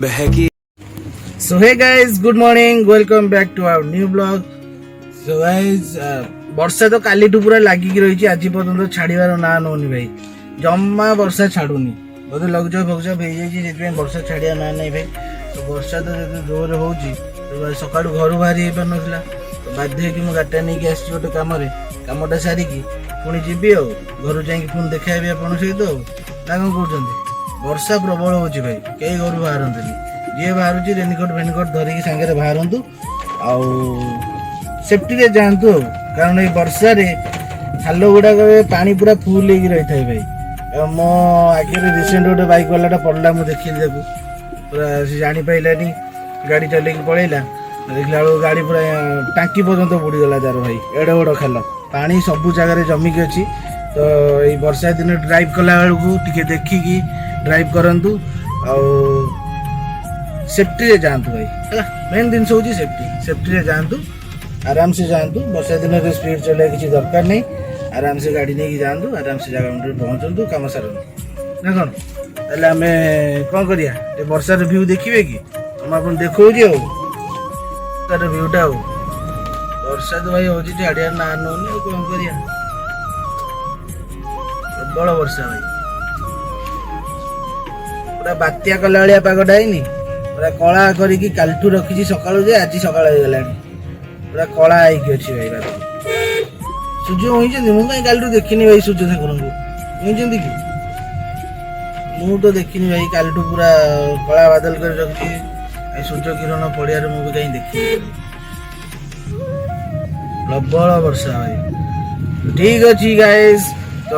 बहकी। So hey guys, good morning, welcome back to our new vlog. So guys, ବର୍ଷା ତ କାଲିଠୁ ପୁରା ଲାଗିକି ରହିଛି, ଆଜି ପର୍ଯ୍ୟନ୍ତ ଛାଡ଼ିବାର ନାଁ ନଉନି ଭାଇ। ଜମା ବର୍ଷା ଛାଡୁନି, ବୋଧେ ଲଘୁଚାପ ଫଘୁଚାପ ହେଇଯାଇଛି, ସେଥିପାଇଁ ବର୍ଷା ଛାଡ଼ିବା ନାଁ ନାହିଁ ଭାଇ। ତ ବର୍ଷା ତ ଯେତେ ଜୋରରେ ହଉଛି, ସକାଳୁ ଘରୁ ବାହାରି ହେଇପାରୁନଥିଲା, ତ ବାଧ୍ୟ ହେଇକି ମୁଁ ଗାଡ଼ିଟା ନେଇକି ଆସିଛି ଗୋଟେ କାମଟା ସାରିକି ପୁଣି ଯିବି ଆଉ ଘରୁ ଯାଇକି ପୁଣି ଦେଖାହେବି ଆପଣଙ୍କ ସହିତ ଆଉ। ନା କ'ଣ କହୁଛନ୍ତି? ବର୍ଷା ପ୍ରବଳ ହଉଛି ଭାଇ, କେହି ଘରୁ ବାହାରନ୍ତୁନି। ଯିଏ ବାହାରୁଛି ରେନିକୋଟ୍ ଫେନିକୋଟ୍ ଧରିକି ସାଙ୍ଗରେ ବାହାରନ୍ତୁ, ଆଉ ସେଫ୍ଟିରେ ଯାଆନ୍ତୁ ଆଉ। କାରଣ ଏଇ ବର୍ଷାରେ ଖାଲ ଗୁଡ଼ାକରେ ପାଣି ପୁରା ଫୁଲ୍ ହେଇକି ରହିଥାଏ ଭାଇ। ମୋ ଆଗରେ ରିସେଣ୍ଟ ଗୋଟେ ବାଇକ୍ ବାଲାଟା ପଡ଼ିଲା, ମୁଁ ଦେଖିଲି ତାକୁ, ପୁରା ସେ ଜାଣିପାରିଲାନି, ଗାଡ଼ି ଚଲେଇକି ପଳେଇଲା। ଦେଖିଲା ବେଳକୁ ଗାଡ଼ି ପୁରା ଟାଙ୍କି ପର୍ଯ୍ୟନ୍ତ ବୁଡ଼ିଗଲା ତାର ଭାଇ। ଏଡ଼େ ବଡ଼ ଖାଲ, ପାଣି ସବୁ ଜାଗାରେ ଜମିକି ଅଛି। ତ ଏଇ ବର୍ଷା ଦିନ ଡ୍ରାଇଭ୍ କଲା ବେଳକୁ ଟିକେ ଦେଖିକି ଡ୍ରାଇଭ୍ କରନ୍ତୁ, ଆଉ ସେଫ୍ଟିରେ ଯାଆନ୍ତୁ ଭାଇ ହେଲା। ମେନ୍ ଜିନିଷ ହେଉଛି ସେଫ୍ଟିରେ ଯାଆନ୍ତୁ, ଆରାମସେ ଯାଆନ୍ତୁ। ବର୍ଷା ଦିନରେ ସ୍ପିଡ୍ ଚଲେଇବା କିଛି ଦରକାର ନାହିଁ, ଆରାମସେ ଗାଡ଼ି ନେଇକି ଯାଆନ୍ତୁ, ଆରାମସେ ଜାଗା ମୁଣ୍ଡରେ ପହଞ୍ଚନ୍ତୁ, କାମ ସାରନ୍ତୁ। ନା କ'ଣ? ତାହେଲେ ଆମେ କ'ଣ କରିବା, ଏ ବର୍ଷାର ଭିଉ ଦେଖିବେ କି? ମୁଁ ଆପଣଙ୍କୁ ଦେଖାଉଛି ଆଉ ତାର ଭିଉଟା। ଆଉ ବର୍ଷା ତ ଭାଇ ହେଉଛି, ଛାଡ଼ିବାର ନାଁ ନେଉନି, ଆଉ କ'ଣ କରିବା। ପ୍ରବଳ ବର୍ଷା ଭାଇ, ପୁରା ବାତ୍ୟା କଲା ଭଳିଆ ପାଗଟା ହେଇନି, ପୁରା କଳା କରିକି କାଲିଠୁ ରଖିଛି ସକାଳୁ, ଯେ ଆଜି ସକାଳ ହେଇଗଲାଣି, ପୁରା କଳା ହେଇକି ଅଛି ଭାଇ। ବାଦ ସୂର୍ଯ୍ୟ ହୋଇଛନ୍ତି, ମୁଁ କାହିଁ କାଲିଠୁ ଦେଖିନି ଭାଇ ସୂର୍ଯ୍ୟ ଠାକୁରଙ୍କୁ। ହୋଇଛନ୍ତି କି? ମୁଁ ତ ଦେଖିନି ଭାଇ, କାଲିଠୁ ପୁରା କଳା ବାଦଲ କରି ରଖିଛି। ସୂର୍ଯ୍ୟ କିରଣ ପଡ଼ିଆରେ ମୁଁ ବି କାହିଁ ଦେଖିନି। ପ୍ରବଳ ବର୍ଷା ଭାଇ। ଠିକ୍ ଅଛି ଗାଇସ୍, ତ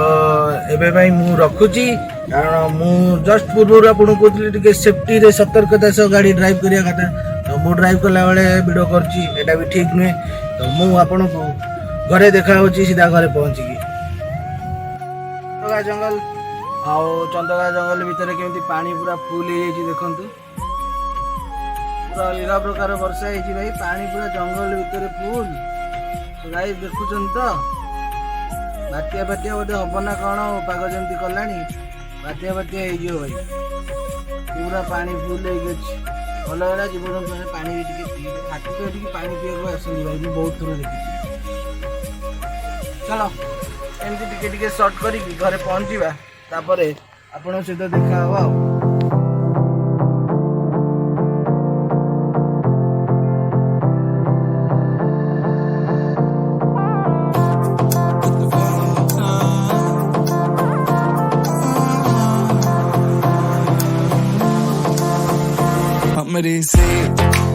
ଏବେ ପାଇଁ ମୁଁ ରଖୁଛି, କାରଣ ମୁଁ ଜଷ୍ଟ ପୂର୍ବରୁ ଆପଣଙ୍କୁ କହୁଥିଲି ଟିକେ ସେଫ୍ଟିରେ ସତର୍କତା ସହ ଗାଡ଼ି ଡ୍ରାଇଭ୍ କରିବା କଥା। ତ ମୁଁ ଡ୍ରାଇଭ୍ କଲାବେଳେ ଭିଡ଼ିଓ କରୁଛି, ଏଇଟା ବି ଠିକ୍ ନୁହେଁ। ତ ମୁଁ ଆପଣଙ୍କୁ ଘରେ ଦେଖା ହେଉଛି ସିଧା ଘରେ ପହଞ୍ଚିକି। ଚନ୍ଦକା ଜଙ୍ଗଲ, ଆଉ ଚନ୍ଦକା ଜଙ୍ଗଲ ଭିତରେ କେମିତି ପାଣି ପୁରା ଫୁଲ୍ ହେଇଯାଇଛି ଦେଖନ୍ତୁ। ପୁରା ଅଲଗା ପ୍ରକାର ବର୍ଷା ହେଇଛି ଭାଇ, ପାଣି ପୁରା ଜଙ୍ଗଲ ଭିତରେ ଫୁଲ୍। ଗାଈ ଦେଖୁଛନ୍ତି ତ, ବାତ୍ୟା ଫାତ୍ୟା ବୋଧେ ହବ ନା କ'ଣ, ପାଗ ଯେମିତି କଲାଣି ବାତ୍ୟା ଫାତ୍ୟା ହେଇଯିବ ଭାଇ। ପୁରା ପାଣି ଫୁଲ୍ ହେଇକି ଅଛି। ଭଲ ହେଲା ଜୀବଜନ୍ତୁ ମାନେ ପାଣି ବି ଟିକେ ପିଇବେ, ହାତୀ ତ ଏଠିକି ପାଣି ପିଇବାକୁ ଆସନ୍ତି ଭାଇ, ମୁଁ ବହୁତ ଥର ଦେଖିଛି। ଚାଲ ଏମିତି ଟିକେ ଟିକେ ସର୍ଟ କରିକି ଘରେ ପହଞ୍ଚିବା, ତାପରେ ଆପଣଙ୍କ ସହିତ ଦେଖା ହବ ଆଉ। हमरी से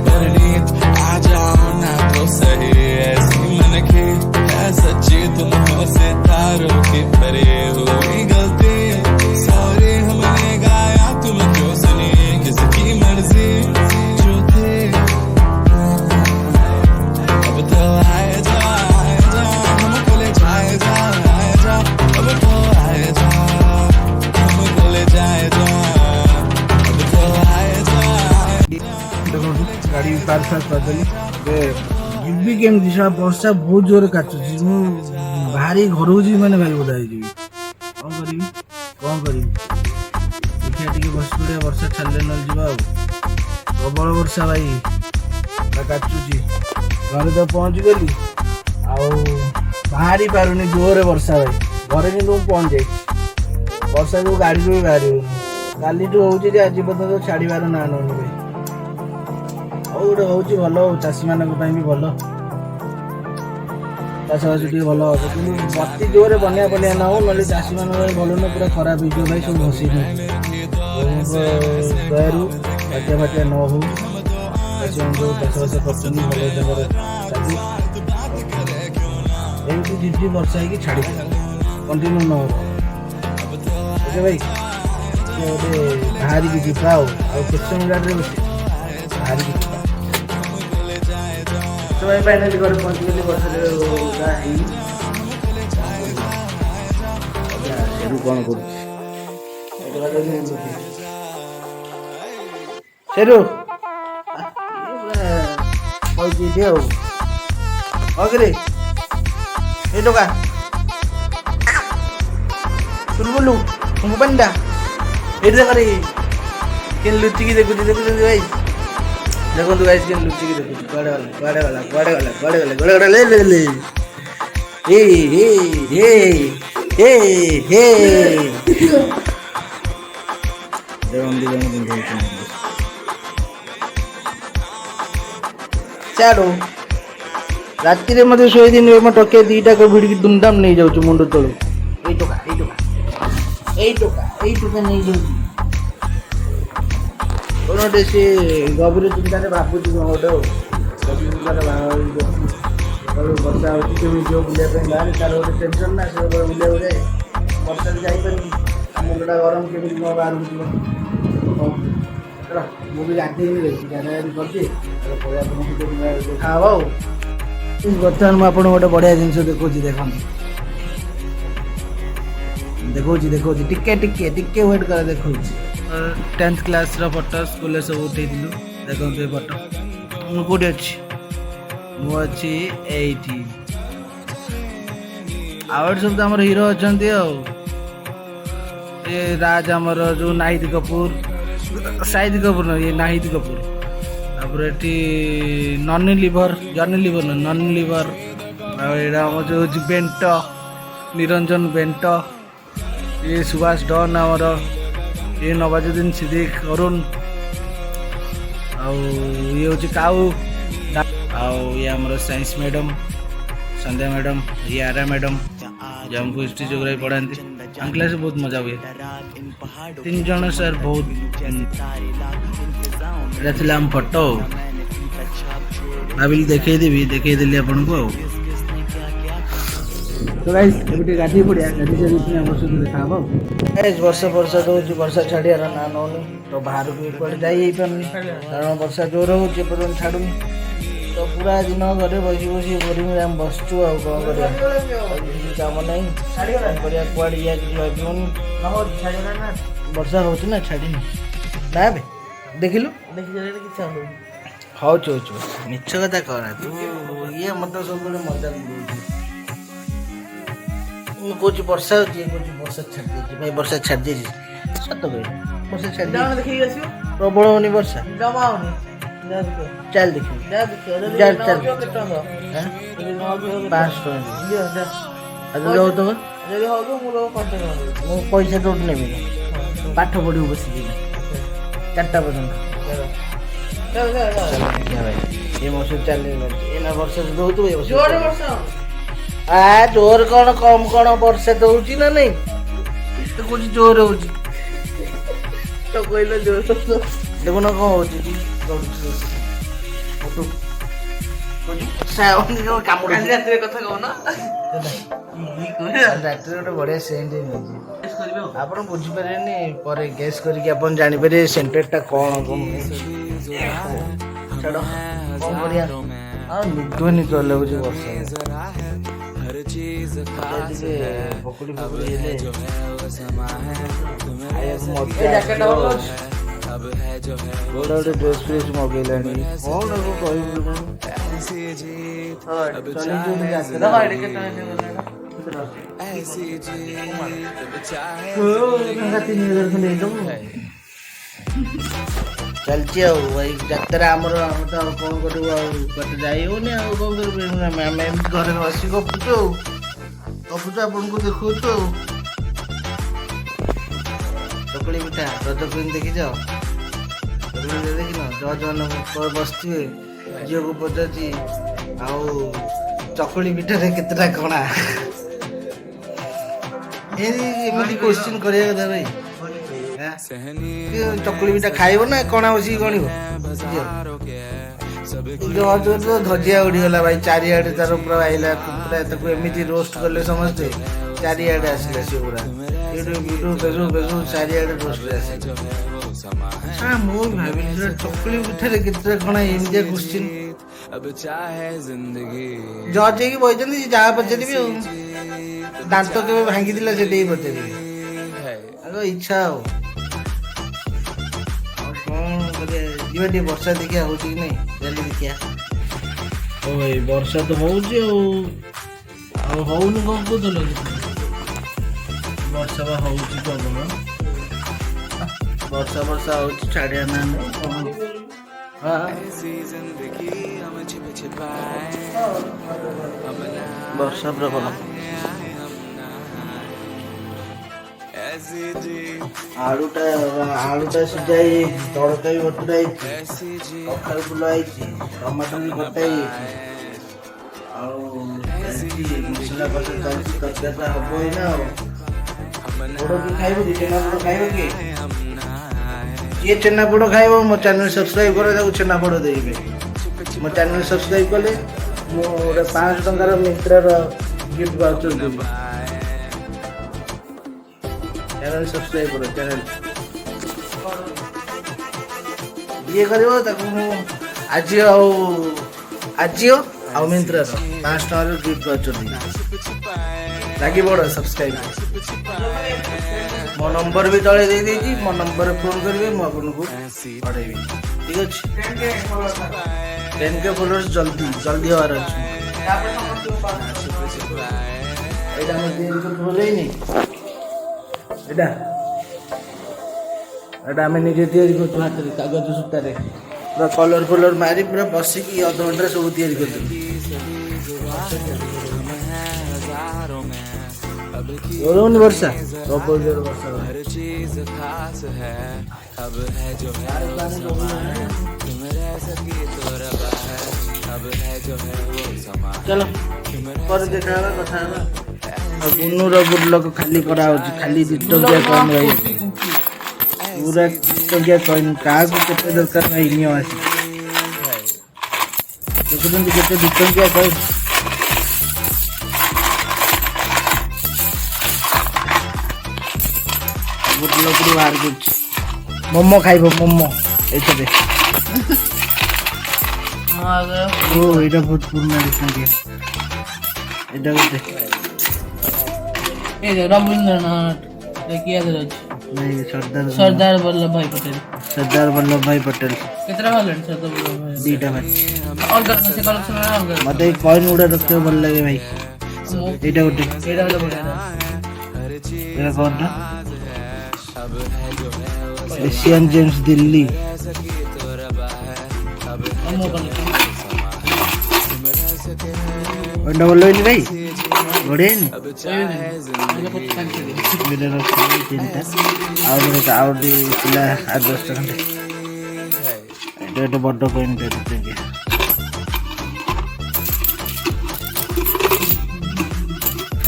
परनीत आ जाओ ना तो सही, ऐसी मन की है सच्ची, तुम हो सितारों की परे हुई गलती। सॉरी हमने गाया तुम क्यों सुनी, किसकी मर्जी जो थे। अब तो आए जा हमको ले जाए जा, अब तो आए जा हमको ले जाए जा, अब तो आए जा। ଦେଖନ୍ତୁ ଗାଡ଼ି ପାର୍କ ଫାର୍କ କରିଦେଲି, ଯିବି କେମିତି? ସାରା ବର୍ଷା ବହୁତ ଜୋରରେ କାଚୁଛି, ମୁଁ ବାହାରି ଘରକୁ ଯିବି ମାନେ ଭାରି ବୋଧା ହେଇଯିବି। କ'ଣ କରିବି ଦେଖିବା, ଟିକେ ବସି ପଡ଼ିବା, ବର୍ଷା ଛାଡ଼ିଲେ ନହେଲେ ଯିବା ଆଉ। ପ୍ରବଳ ବର୍ଷା ଭାଇ, ପୁରା କାଚୁଛି। ଘରେ ତ ପହଞ୍ଚିଗଲି, ଆଉ ବାହାରି ପାରୁନି, ଜୋରରେ ବର୍ଷା ଭାଇ। ଘରେ କିନ୍ତୁ ମୁଁ ପହଞ୍ଚି ଯାଇଛି, ବର୍ଷା ଯୋଉ ଗାଡ଼ିରୁ ବି ବାହାରି ହଉନି। କାଲିଠୁ ହଉଛି ଯେ ଆଜି ପର୍ଯ୍ୟନ୍ତ ଛାଡ଼ିବାର ନାଁ ନଉନି ଭାଇ। ଆଉ ଗୋଟେ ହଉଛି ଭଲ, ଚାଷୀମାନଙ୍କ ପାଇଁ ବି ଭଲ, ଚାଷବାସ ଟିକେ ଭଲ ହବ। କିନ୍ତୁ ଅତି ଜୋରରେ ବନ୍ୟା ନ ହଉ, ନହେଲେ ଚାଷୀମାନଙ୍କ ପାଇଁ ଭଲ ନୁହେଁ, ପୁରା ଖରାପ ହେଇଯିବ ଭାଇ, ସବୁ ଭସେଇଯିବ। ଦୟାରୁ ବାତ୍ୟା ଫାତ୍ୟା ନ ହଉ, ଚାଷୀମାନେ ଯେଉଁ ଚାଷବାସ କରୁଛନ୍ତି ଭଲ ଜାଗାରେ ଚାଲୁ। ଏମିତି ଝିପଝିପ୍ ବର୍ଷା ହେଇକି ଛାଡ଼ିଯିବ, କଣ୍ଟିନ୍ୟୁ ନ ହବ। ଓକେ ଭାଇ, ଗୋଟେ ବାହାରିକି ଯିବା ଆଉ କେତେ ସମୟ ଗାଡ଼ିରେ ବସି ବାହାରିକି ଯିବା। ତ ଭାଇ ଫାଇନାଲି ଘରେ ପହଞ୍ଚିଗଲି, ବର୍ଷାରେ ଓଦା ହେଇନି। ସେଠୁ କ'ଣ କରୁଛି ସେଠୁ କହିଛି ଏଠି ଆଉ କିରେ ଏ ଟୋକା ଚୁଲବୁଲୁ ପାଣିଟା ଏଇଠି ଦେଖରେ କେନ୍ ଲୁଚିକି ଦେଖୁଛି ଦେଖୁଛନ୍ତି ଭାଇ ଦେଖନ୍ତୁ ଗାଇସ୍ କେନ୍ ଲୁଚିକି ଦେଖୁଛି କୁଆଡ଼େ ଗଲା ହେ ଚାଡୁ ରାତିରେ ମତେ ଶୋଇଦିନ ମୋ ଟକେ ଦିଟା ଭିଡ଼ିକି ଦୁମଦାମ ନେଇଯାଉଛି ମୁଣ୍ଡ ତଳୁ ଏଇ ଟୋକା ନେଇଯାଉଛି କଣ ଗୋଟେ ସେ ଗଭୀର ଚିନ୍ତାରେ ଭାବୁଛି କଣ ଗୋଟେ ବର୍ଷା ହେଉଛି କେମିତି ଯିବ ବୁଲିବା ପାଇଁ ବାହାରେ ତାର ଗୋଟେ ଟେନସନ୍ ନା ସେ ବୁଲିବାକୁ ଯାଏ ବର୍ଷାରେ ଯାଇପାରୁନି ମୁଣ୍ଡଟା ଗରମ କେମିତି କ'ଣ ବାହାରକୁ ଯିବ ମୁଁ ବି ଗାଧେଇନି ଗାଧାଗାଧି କରିଛି ଖାଅ ଆଉ ବର୍ତ୍ତମାନ ମୁଁ ଆପଣଙ୍କୁ ଗୋଟେ ବଢ଼ିଆ ଜିନିଷ ଦେଖାଉଛି ଦେଖାଉଛି ଟିକେ ୱେଟ୍ କର ଦେଖାଉଛି 10th କ୍ଲାସ୍ର ଫଟୋ ସ୍କୁଲରେ ସବୁ ଉଠେଇଥିଲୁ ଦେଖନ୍ତୁ ଏ ଫଟୋ ମୁଁ କେଉଁଠି ଅଛି ମୁଁ ଅଛି ଏଇଠି ଆଉ ଏଠି ସବୁ ତ ଆମର ହିରୋ ଅଛନ୍ତି ଆଉ ଏ ରାଜ ଆମର ଯେଉଁ ନାହିଦ କପୁର ସାହିଦ କପୁର ନୁହେଁ ଇଏ ନାହିଦ କପୁର ତାପରେ ଏଠି ଜନି ଲିଭର ଆଉ ଏଇଟା ଆମର ଯେଉଁ ହେଉଛି ବେଣ୍ଟ ନିରଞ୍ଜନ ବେଣ୍ଟ ଇଏ ସୁଭାଷ ଡନ୍ ଆମର ଇଏ ନବାଜୁଦ୍ଦିନ ସିଦ୍ଦିକ ଅରୁଣ ଆଉ ଇଏ ହେଉଛି କାଉ ଆଉ ଇଏ ଆମର ସାଇନ୍ସ ମ୍ୟାଡ଼ାମ୍ ସନ୍ଧ୍ୟା ମ୍ୟାଡ଼ାମ୍ ଇଏ ଆରା ମ୍ୟାଡ଼ାମ୍ ଯେ ଆମକୁ ହିଷ୍ଟ୍ରି ଜୋଗ୍ରାଫି ପଢ଼ାନ୍ତି ଆମ କ୍ଲାସ୍ରେ ବହୁତ ମଜା ହୁଏ 3 ଜଣ ସାର୍ ବହୁତ ଏଇଟା ଥିଲା ଆମ ଫଟୋ ଭାବିଲି ଦେଖେଇଦେଲି ଆପଣଙ୍କୁ ଆଉ ତ ଗାଇସ୍ ଏବେ ଟିକେ ଗାଧେଇ ପଡ଼ିଆ ଗାଧେଇ ସାରିକି ଆମର ସହିତ ଦେଖା ହେବ ଗାଇସ୍ ବର୍ଷା ଦେଉଛି ବର୍ଷା ଛାଡ଼ିବାର ନା ନେଉନି ତ ବାହାରକୁ କୁଆଡ଼େ ଯାଇ ହେଇପାରୁନି କାରଣ ବର୍ଷା ଜୋର ହେଉଛି ଏପର୍ଯ୍ୟନ୍ତ ଛାଡ଼ୁନି ତ ପୁରା ଦିନ ଘରେ ବସି ବୋରିଂ ଆମେ ବସିଛୁ ଆଉ କ'ଣ କରିବା କିଛି କାମ ନାହିଁ କରିବା କୁଆଡ଼େ ଇଏ କିଛି ଭାବିବନି ବର୍ଷା ହେଉଛି ନା ଛାଡ଼ିନି ନା ଏବେ ଦେଖିଲୁ କିଛି ହଉଛି ମିଛ କଥା କହନା ତୁ ଇଏ ମତେ ସବୁବେଳେ ମଜା ଦେଉଛି ମୁଁ କହୁଛି ବର୍ଷା ହେଉଛି ଇଏ କହୁଛି ବର୍ଷା ଛାଡ଼ିଦେଇଛି ଭାଇ ବର୍ଷା ଛାଡ଼ିଦେଇଛି ସତ କହିଲି ବର୍ଷା ଛାଡ଼ିଦେଇଛି ଦେଖିକି ଆସିବ ପ୍ରବଳ ହଉନି ବର୍ଷା ଜମା ହଉନି ଚାଲ ଦେଖିବୁ ଚାଲ 500 ଟଙ୍କା ମୁଁ ପଇସା ତୋଠୁ ନେବି ପାଠ ପଢ଼ିବୁ ବସିକି 4ଟା ପର୍ଯ୍ୟନ୍ତ ଏ ମୋ ସହିତ ଚାଲିଲା ଏନା ବର୍ଷା ଦଉଥିବ ଜୋର କ'ଣ କମ କ'ଣ ବର୍ଷା ଦଉଛି ନା ନାଇଁ ତ କହୁଛି ଜୋର ହଉଛି ତ କହିଲେ ଜୋର ଦେଖୁନ କ'ଣ ହଉଛି ରାତିରେ କଥା କହୁନ ରାତିରେ ଗୋଟେ ବଢିଆ ସେଣ୍ଟ ମିଳୁଛି ଆପଣ ବୁଝିପାରିବେନି ପରେ ଗେସ୍ କରିକି ଆପଣ ଜାଣିପାରିବେ ସେଣ୍ଟରଟା କ'ଣ ଛାଡ଼ କ'ଣ କରିବା ଆଉ ନିଦ ଲାଗୁଛି ବର୍ଷା ପକୁଡ଼ି ହେଲେ ଗୋଟେ ଡ୍ରେସ୍ ଫ୍ରେସ୍ ମଗେଇଲାଣି କ'ଣ କହିବୁ ଚାଲିଛି ଆଉ ଏଇ ଯାତ୍ରା ଆମର ଆମେ ତ ଆଉ କ'ଣ କରିବୁ ଆଉ କୁଆଡ଼େ ଯାଇ ହେଉନି ଆଉ କ'ଣ କରିବୁ ଆମେ ଏମିତି ଘରେ ବସି ଗପୁଛୁ ଆପଣଙ୍କୁ ଦେଖାଉଛୁ ଆଉ ଚକୁଳି ପିଠା ରଜ ଫିଲ୍ମ ଦେଖିଛ ଦେଖିନ ଜଜ୍ ମାନେ ବସିଥିବେ ଝିଅକୁ ପଚାରୁଛି ଆଉ ଚକୁଳି ପିଠାରେ କେତେଟା କଣା ଏମିତି କୋଶ୍ଚିନ୍ କରିବା କଥା ଭାଇ ଚକୁଳି ପିଠା ଖାଇବ ନା କଣା ବସିକି ଗଣିବ ଧଜିଆ ଉଡ଼ିଗଲା ଭାଇ ଚାରିଆଡ଼େ ତାର ପୁରା ଆଇଲା ପୁରା ତାକୁ ଏମିତି ରୋଷ୍ଟ କଲେ ସମସ୍ତେ ଚାରିଆଡ଼େ ଆସିଲା ସେ ପୁରା ୟୁଟ୍ୟୁବ ଚାରିଆଡ଼େ ରୋଷ୍ଟରେ ଆସିଲା ମୁଁ ଭାବିଲି ଚକୁଳି ପିଠାରେ କେତେଟା କଣା ଏମିତିଆ କୋଶ୍ଚିନ୍ ଜଜ୍ ହେଇକି ବଇଛନ୍ତି ଯାହା ପଚାରିବି ଆଉ ଦାନ୍ତ କେବେ ଭାଙ୍ଗିଥିଲା ସେଠି ପଚାରିବି ଆଗ ଇଚ୍ଛା ଆଉ ଯିବା ଟିକେ ବର୍ଷା ଦେଖିଆ ହଉଛି କି ନାଇଁ ଚାଲି ଦେଖିଆ ଓ ଭାଇ ବର୍ଷା ତ ହଉଛି ଆଉ ହଉନି କ'ଣ କହୁଥିଲ ବର୍ଷା ବା ହଉଛି ପ୍ରବଳ ବର୍ଷା ବର୍ଷା ହଉଛି ଛାଡ଼ିଆ ନା ବର୍ଷା ପ୍ରବଳ। ଆଳୁଟା ସିଝା ହେଇଯାଇଛି, ତଡ଼କା ବି ବତୁରା ହେଇଛି, କଖାରୁ ଫୁଲ ହେଇଛି, ଟମାଟୋ ବି କଟା ହେଇଯାଇଛି, ଆଉ ମସଲା କଷା ଚାଲିଛି, ତରକାରୀଟା ହବ ଏଇନା। ଆଉ ପୋଡ଼ କି ଖାଇବ କି? ଛେନାପୋଡ଼ ଖାଇବ କି? ଯିଏ ଛେନାପୋଡ଼ ଖାଇବ ମୋ ଚ୍ୟାନେଲ ସବସ୍କ୍ରାଇବ୍ କରେ, ତାକୁ ଛେନାପୋଡ଼ ଦେଇବେ। ମୋ ଚ୍ୟାନେଲ ସବସ୍କ୍ରାଇବ୍ କଲେ ମୁଁ ଗୋଟେ 500 ଟଙ୍କାର ମିନ୍ତ୍ରାର ଗିଫ୍ଟ ଭାଉଚର ଦେବି। ଚ୍ୟାନେଲ ସବସ୍କ୍ରାଇବ୍ କର। ଚ୍ୟାନେଲ ଇଏ କରିବ ତାକୁ ମୁଁ ଆଜିଓ ଆଉ ମିନ୍ତ୍ରାର 500 ଟଙ୍କାର ଗିଫ୍ଟ ଭାଉଚର ଦେବି। ଲାଗି ପଡ଼ ସବସ୍କ୍ରାଇବ୍। ମୋ ନମ୍ବର ବି ତଳେ ଦେଇଦେଇଛି, ମୋ ନମ୍ବରରେ ଫୋନ୍ କରିବେ, ମୁଁ ଆପଣଙ୍କୁ ପଢ଼େଇବି। ଠିକ୍ ଅଛି। 10K ଫଲୋଅର୍ସ ଜଲ୍ଦି ହବାର ଅଛି। ଏଇଟା ଆମେ ତିଆରି କରୁଛୁ ହେଇନି, ଏଇଟା ଆମେ ନିଜେ ତିଆରି କରୁଛୁ ହାତରେ, କାଗଜ ସୂତାରେ ପୁରା କଲର ଫଲର ମାରି ପୁରା ବସିକି ଅଧଘଣ୍ଟାରେ ସବୁ ତିଆରି କରିଦେବୁ। ରହୁନି ବର୍ଷା, ପ୍ରବଳ ଜୋର ବର୍ଷା। ଚାଲ ପରେ ଦେଖା ହେବା, କଥା ହେବା। ଆଉ ବୁନୁର ବୁର୍ଲକ ଖାଲି କରାହଉଛି, ଖାଲି 2 ଟଙ୍କିଆ କଏନ୍ ଭାଇ, ପୁରା 2 ଟଙ୍କିଆ କଏନ୍। କାହାକୁ କେତେ ଦରକାର ଭାଇ ନିଅ ଆସି। ଦେଖୁଛନ୍ତି କେତେ 2 ଟଙ୍କିଆ କଏନ୍। ବୁର୍ଲକରୁ ବାହାର କରୁଛି। ମୋମୋ ଖାଇବ, ମୋମୋ ଏଇଥିରେ। ଓ ଏଇଟା ବହୁତ ପୁରୁଣା 2 ଟଙ୍କିଆ। ଏଇଟା ଗୋଟେ रवींद्रनाथ नहीं सरदार वल्लभ भाई पटेल कितना वाला सरदार वल्लभ भाई दीटा भाई और से कलेक्शन है और मते कॉइन उड़ा रखते भल लगे भाई एटा गोटे एटा वाला बढ़िया एटा कौन ना एशियन जेम्स दिल्ली अमो कलेक्शन एटा बोल लो भाई बढ़िया नहीं मेरे को टाइम चाहिए मेरे रखते चिंता और पिला 8-10 खंडे एटा बड़ कॉइन देते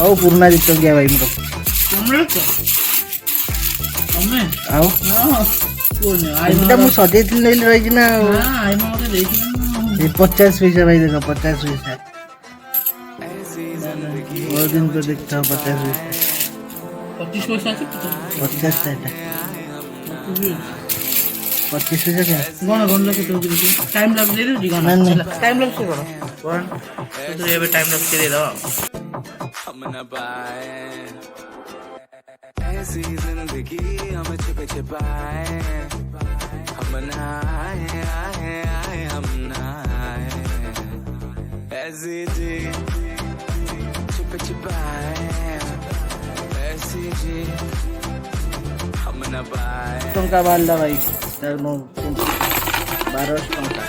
आओ पुराना जित गया भाई मोर आओ एटा मु सजे थिल ले रही ना आई मते देखि ये 50 पैसा भाई देखो 50 पैसा बहुत दिन को देखता हूँ 50 पैसा 25 पैसा আছে 50 पैसा 25 पैसा क्या गण लगे तो टाइम लग दे दो गण नहीं टाइम लग से करो कौन तो ये भी टाइम लग से दे दो हम न पाए ऐसी जिंदगी हम छिपाए हम ना आए हम ना आए ऐसी जी छिपाए ऐसी जी हम न पाए टंका बाल्ला भाई तार नो 12 टंका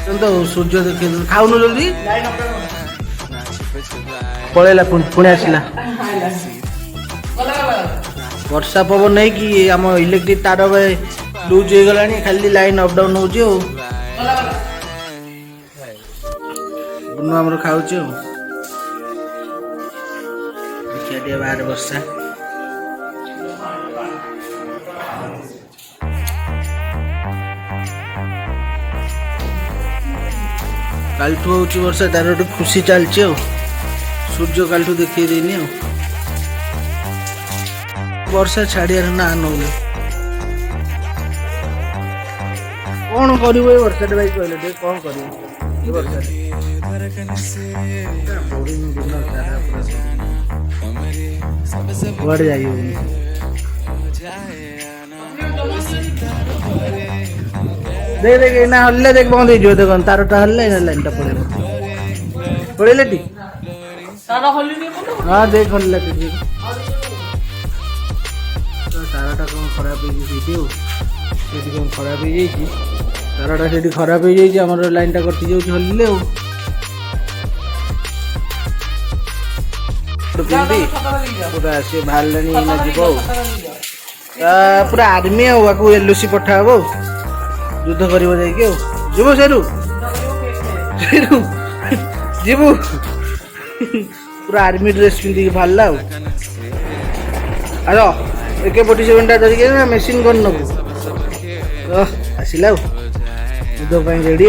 चल तो सूर्य देखे खाऊनु जल्दी पळेला पुणी आसिला वर्षा पवन नहीं कि आम इलेक्ट्रिक तार लूज हो गला खाली लाइन अप डाउन हो बुनु खाऊ देखिए बाहर वर्षा कालठू हूँ वर्षा तार गोटे खुशी चलती सूर्य कालठू देखिए देनी वर्षा छाड़ियार ना नौ कौन कर वर्षा भाई कहले कौन कर देख देख ना हल्ले देख बंद हो जो देखो तारटा हल्ले ना लाइनटा पड़ेला टी तारा हल्ली नहीं बोलो हाँ देख हल्ला टी तारटा कौन खराब हो गई सेठी कौन खराब हो गई तारटा सेठी खराब हो गई हमर लाइनटा कटि जाउछ हल्ले हो पूरा से बाहरलानी ना जीवो पूरा आर्मी आको एलओसी पठा हो युद्ध कर जीव सेरू जीव पूरा आर्मी ड्रेस पिंधिक बाहरला आर AK-47 धरिक ना मेसीन गन नबू आसला युद्ध रेडी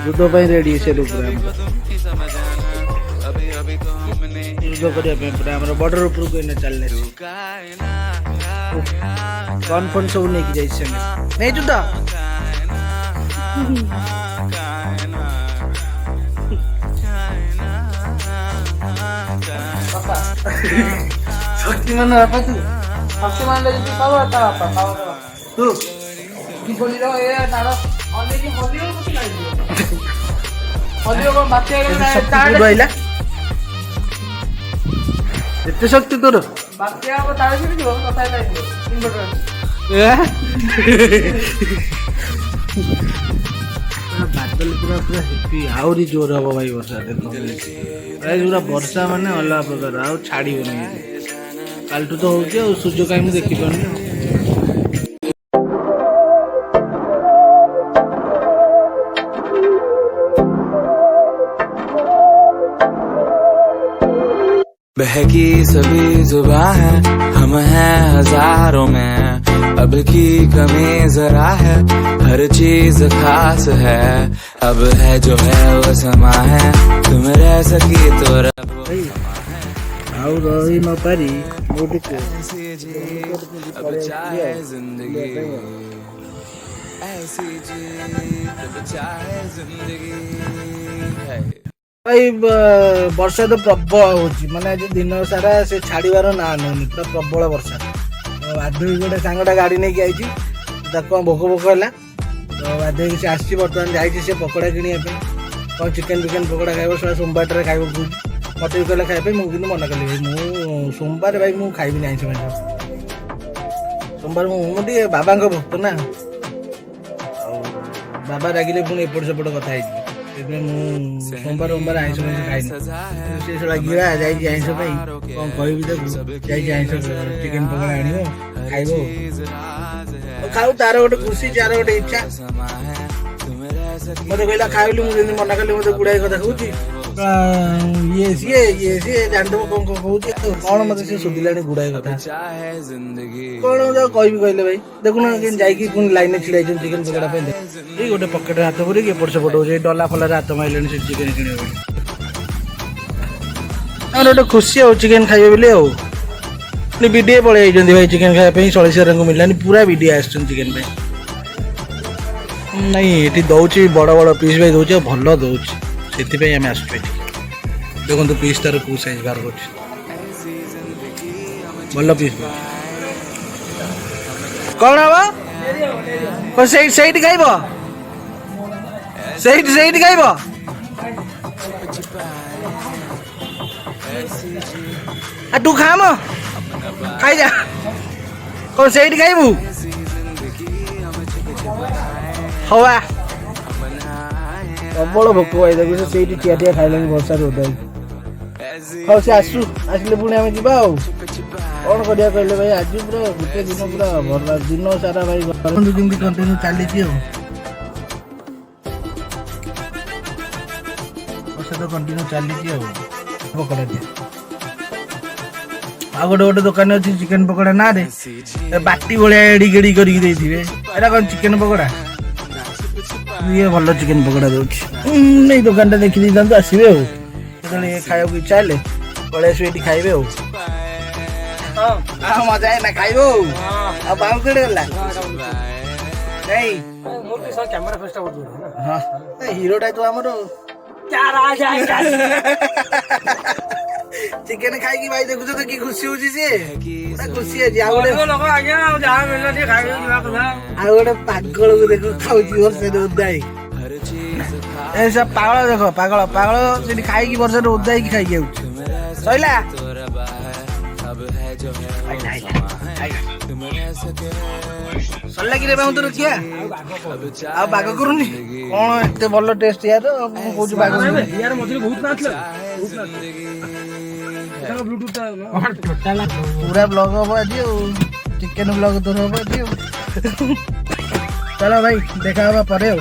युद्ध रेडी सेरू पूरा युद्ध करने पूरा बॉर्डर ऊपर को चलने कौन कौन सब नहीं जाए नहीं युद्ध शक्तिमान बापा तू शक्तिमान लगे तू कब आता बापा तू की बोली रो ये तारा ओले की बोलियो कुछ नहीं बोलियो को बाते तार रहिला एते शक्ति तोर बाते अब तार से जो कथा नहीं इन्वर्टर बादल पूरा पूरा हेपी आउरी जोर हम भाई वर्षा देखो भाई पूरा वर्षा माने अलग प्रकार आउ छाड़ी नहीं कालटू तो होउछ और सूर्य काई मु देखि पानी बहकी सभी जुबां है हम हैं हजारों में अब की कमी जरा है हर चीज खास है अब है जो है वो समा है तुम रह सकी तो रब आउ रही न पारी मोटी को अब चाहे जिंदगी ऐसी जी अब चाहे जिंदगी है भाई वर्षा तो प्रबल होची माने आज दिन सारा से छाड़ीबार ना नौनी पूरा प्रबल वर्षा बाध्य गोटे सांगटा गाड़ी नहीं आई भोक भोक है तो बाध्य से आसी बर्तमान जाइए से पकोड़ा किणा कौन चिकेन फिकेन पकोड़ा खाइब सोमवार खाइब कौन मत भी कहला खाइबा मुझे मना कली मु सोमवार भाई मुझे खाइबी आइस सोमवार मुझे बाबा भक्त ना बाबा रागिले पुणी एपट सेपट कथा सोमवार सोमवार आइस खाइनी से गिरा जाइए आइस कौन कह आइस चिकेन पकोड़ा आण खाइब खाऊ तार गोटे खुशी जार गोटे इच्छा मत कहला खाइलु मुझे मना कली मत गुड़ाई कथा कहूँ ये सी जानदेव कौन कौन मत से सुधिला गुड़ाई कथा कौन कहबी कहले भाई देखुना जाइए पुणी लाइन छिड़ा चिकेन पकोड़ा ये गोटे पकेट हाथ पूरी एपट सेपट हो डला फल हाथ मारे से चिकेन किण गोटे खुशी हो चिकेन खाइबे बोले वीडियो पलि भाई चिकेन खाइबा सलीसर को मिलानी पूरा वीडियो आस चिकेन नहीं ये दौर बड़ बड़ पीस भाई दौर भल दौर से आम आस देखो पीस तार कौ साइज बाहर कर भल पीस कौन हम सही खाइब सही खाइब तू खाम खाई जा कौन सही खाइबू हवा प्रबल भोक भाई देखो से ठिया ठिया खाइल वर्षा रोदा हाँ से आसू आसले पुणी आम जा कौन करिया कहले भाई आज पूरा गोटे दिन पूरा भल दिन सारा भाई जमी कंटिन्यू चली वर्षा तो कंटिन्यू चली पकड़ा दिए आ गोटे गोटे दुकान अच्छी चिकेन पकोड़ा ना रे बाटी भाया एड़ी गेड़ी करके कौन चिकेन पकोड़ा ये भल चिकेन पकोड़ा दूँ नहीं दुकान टा देखी था आसवे ये खाया इच्छा है पलि आस खाइबे मजा है ना खाइब बाबू कड़े गला हीरोटा तो आमर ଚିକେନ ଖାଇକି ଭାଇ ଦେଖୁଛ ତ କି ଖୁସି ହଉଛି ସିଏ ପୁରା ଖୁସି ଅଛି। ଆଉ ଗୋଟେ ଆଉ ଗୋଟେ ପାଗଳକୁ ଦେଖ ଖାଉଛି ବର୍ଷାରେ ଓଦା ହେଇକି। ଏ ସେ ପାଗଳ ଦେଖ ପାଗଳ ପାଗଳ ସେଠି ଖାଇକି ବର୍ଷାରେ ଓଦା ହେଇକି ଖାଇକି ଆଉଛି। ସଇଲା ସରିଲା କିରେ ବାବୁ ତୋର ଖିଆ ଆଉ ବାଗ କରୁନି କଣ ଏତେ ଭଲ ଟେଷ୍ଟ ୟାର ମୁଁ କହୁଛି ବାଗ ପୁରା ବ୍ଲଗ ହବ ଆଜି ଆଉ ଚିକେନ ବ୍ଲଗ ତୋର ହବ ଆଜି ଆଉ ଚାଲ ଭାଇ ଦେଖା ହବା ପରେ ଆଉ।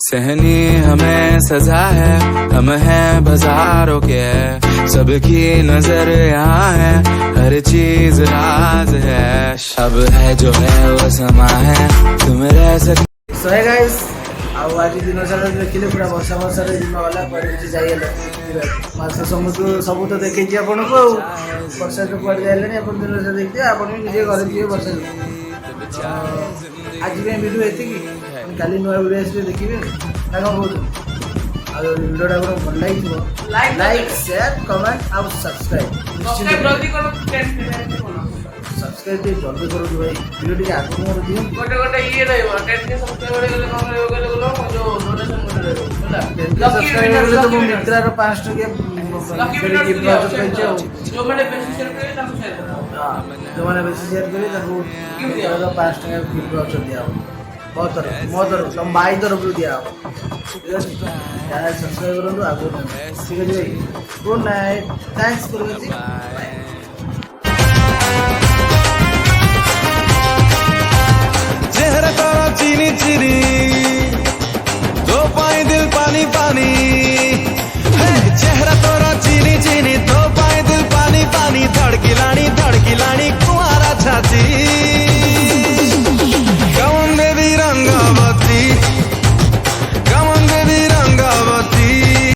सहनी हमें सजा है हम हैं बाजारों के सबकी नजर यहाँ है हर चीज राज है अब है जो है वो समा है तुम रह सकते। So hey guys, ଆଉ ଆଜି ଦିନ ସାରା ଦେଖିଲେ ପୁରା ବର୍ଷା ବର୍ଷାରେ ଦିନ ଗଲା କୁଆଡ଼େ କିଛି ଯାଇହେଲା ମାଛ ସବୁ ତ ଦେଖେଇଛି ଆପଣଙ୍କୁ ଆଉ ବର୍ଷା ତ କୁଆଡ଼େ ଯାଇଲେଣି ଆପଣ ଦିନ ସାରା ଦେଖିଥିବେ ଆପଣ ବି ନିଜେ ଘରେ ଯିବେ ବର୍ଷା ଆଜି ପାଇଁ ଭିଡ଼ିଓ ଏତିକି କାଲି ନୂଆ ଭିଡ଼ିଓ ଆସିଲେ ଦେଖିବେ ନା କ'ଣ କହୁଛନ୍ତି। ଆଉ ଭିଡ଼ିଓଟା ଆପଣଙ୍କୁ ଭଲ ଲାଗିଥିବ ଲାଇକ୍ ସେୟାର କମେଣ୍ଟ ଆଉ ସବସ୍କ୍ରାଇବ୍ ସବସ୍କ୍ରାଇବ୍ ଟିକେ ଜଲ୍ଦି କରନ୍ତୁ ଭାଇ ଭିଡ଼ିଓ ଟିକେ ଆଗକୁ ମୋର ଦିଅନ୍ତୁ ଗୋଟେ ଇଏ ରହିବ 10K ସବସ୍କ୍ରାଇବର ହେଇଗଲେ କ'ଣ ରହିବ କହିଲେ ଯୋଉ ଡୋନେସନ୍ ଗୋଟେ ରହିବ ହେଲା 10K ସବସ୍କ୍ରାଇବର ହେଇଗଲେ ତ ମୋ ମିତ୍ରର 5 ଟଙ୍କା ଗିଫ୍ଟ ଭାଉଚର ପାଇଛି ଆଉ ଯୋଉମାନେ ବେଶୀ ସେୟାର କରିବେ ତାଙ୍କୁ ସେୟାର ମିତ୍ରର 5 ଟଙ୍କା ଗିଫ୍ଟ ଭାଉଚର ଦିଆହବ ମୋ ତରଫ ତମ ଭାଇ ତରଫରୁ ଦିଆହବ ଠିକ୍ ଅଛି ଯାହା ସବସ୍କ୍ରାଇବ୍ କରନ୍ତୁ ଆଗକୁ ଠିକ୍ ଅଛି ଭାଇ ଗୁଡ୍ ନାଇଟ୍ ଥ୍ୟାଙ୍କ୍ସ ଫର ୱାଚିଂ।